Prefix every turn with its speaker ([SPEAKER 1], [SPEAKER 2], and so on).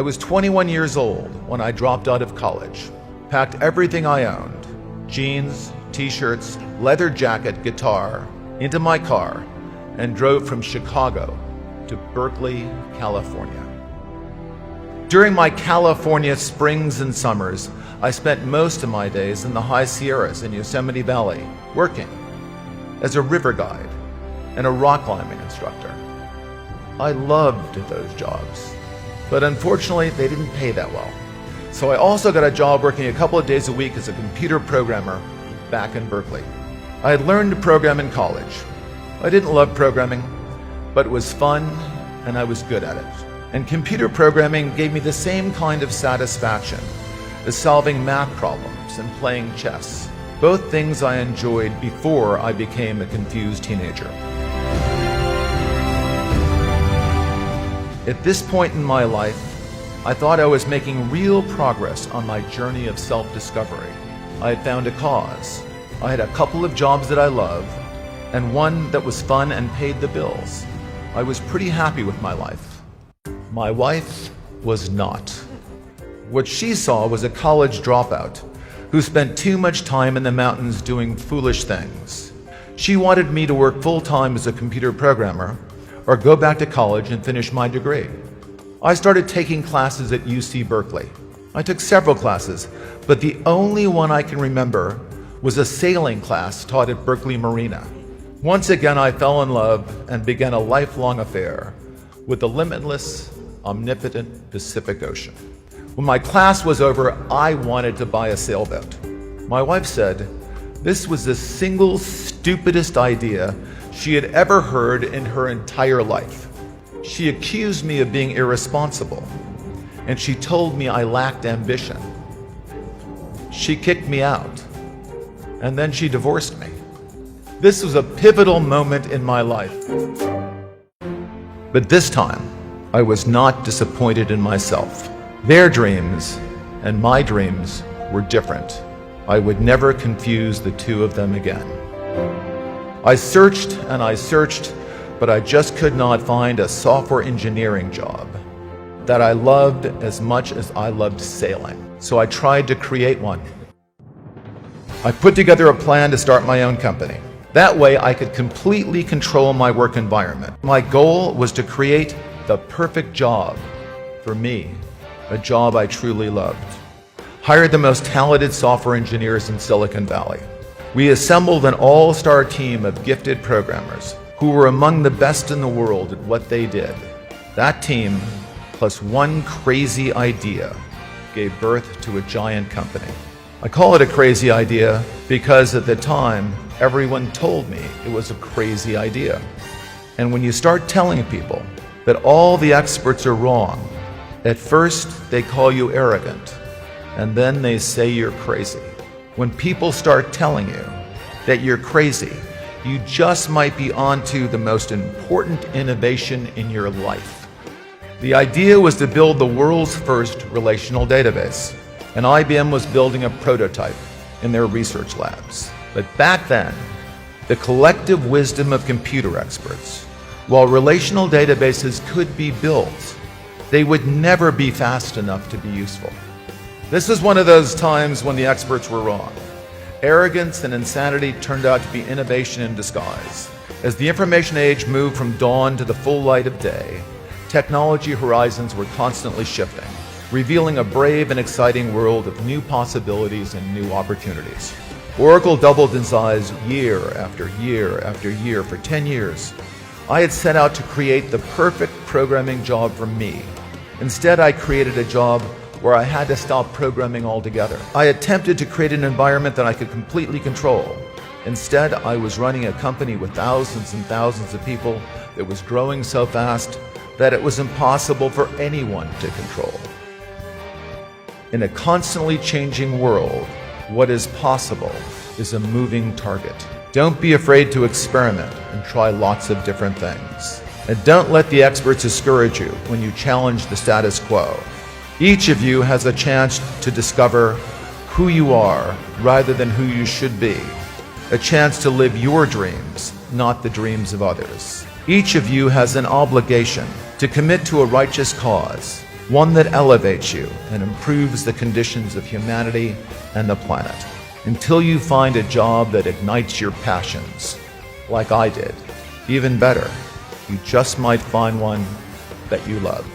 [SPEAKER 1] was 21 years old when I dropped out of college, packed everything I owned, jeans, t-shirts, leather jacket, guitar, into my car, and drove from Chicago to Berkeley, California. During my California springs and summers, I spent most of my days in the high Sierras in Yosemite Valley, working as a river guide and a rock climbing instructor. I loved those jobs, but unfortunately they didn't pay that well. So I also got a job working a couple of days a week as a computer programmer back in Berkeley. I had learned to program in college. I didn't love programming, but it was fun and I was good at it. And computer programming gave me the same kind of satisfaction as solving math problems and playing chess, both things I enjoyed before I became a confused teenager. At this point in my life, I thought I was making real progress on my journey of self-discovery. I had found a cause. I had a couple of jobs that I loved, and one that was fun and paid the bills. I was pretty happy with my life. My wife was not. What she saw was a college dropout who spent too much time in the mountains doing foolish things. She wanted me to work full-time as a computer programmer or go back to college and finish my degree. I started taking classes at UC Berkeley. I took several classes, but the only one I can remember was a sailing class taught at Berkeley Marina. Once again, I fell in love and began a lifelong affair with the limitless, omnipotent Pacific Ocean. When my class was over, I wanted to buy a sailboat. My wife said this was the single stupidest idea she had ever heard in her entire life. She accused me of being irresponsible, and she told me I lacked ambition. She kicked me out, and then she divorced me. This was a pivotal moment in my life. But this time, I was not disappointed in myself. Their dreams and my dreams were different. I would never confuse the two of them again. I searched and I searched, but I just could not find a software engineering job that I loved as much as I loved sailing. So I tried to create one. I put together a plan to start my own company. That way I could completely control my work environment. My goal was to create the perfect job for me, a job I truly loved. Hired the most talented software engineers in Silicon Valley. We assembled an all-star team of gifted programmers who were among the best in the world at what they did. That team, plus one crazy idea, gave birth to a giant company. I call it a crazy idea because at the time, everyone told me it was a crazy idea. And when you start telling people that all the experts are wrong, at first they call you arrogant, and then they say you're crazy. When people start telling you that you're crazy, you just might be onto the most important innovation in your life. The idea was to build the world's first relational database, and IBM was building a prototype in their research labs. But back then, the collective wisdom of computer experts, while relational databases could be built, they would never be fast enough to be useful. This was one of those times when the experts were wrong. Arrogance and insanity turned out to be innovation in disguise. As the information age moved from dawn to the full light of day, technology horizons were constantly shifting, revealing a brave and exciting world of new possibilities and new opportunities. Oracle doubled in size year after year after year for 10 years. I had set out to create the perfect programming job for me. Instead, I created a job where I had to stop programming altogether. I attempted to create an environment that I could completely control. Instead, I was running a company with thousands and thousands of people that was growing so fast that it was impossible for anyone to control. In a constantly changing world, what is possible is a moving target. Don't be afraid to experiment and try lots of different things. And don't let the experts discourage you when you challenge the status quo. Each of you has a chance to discover who you are rather than who you should be. A chance to live your dreams, not the dreams of others. Each of you has an obligation to commit to a righteous cause one that elevates you and improves the conditions of humanity and the planet. Until you find a job that ignites your passions, like I did. Even better, you just might find one that you love.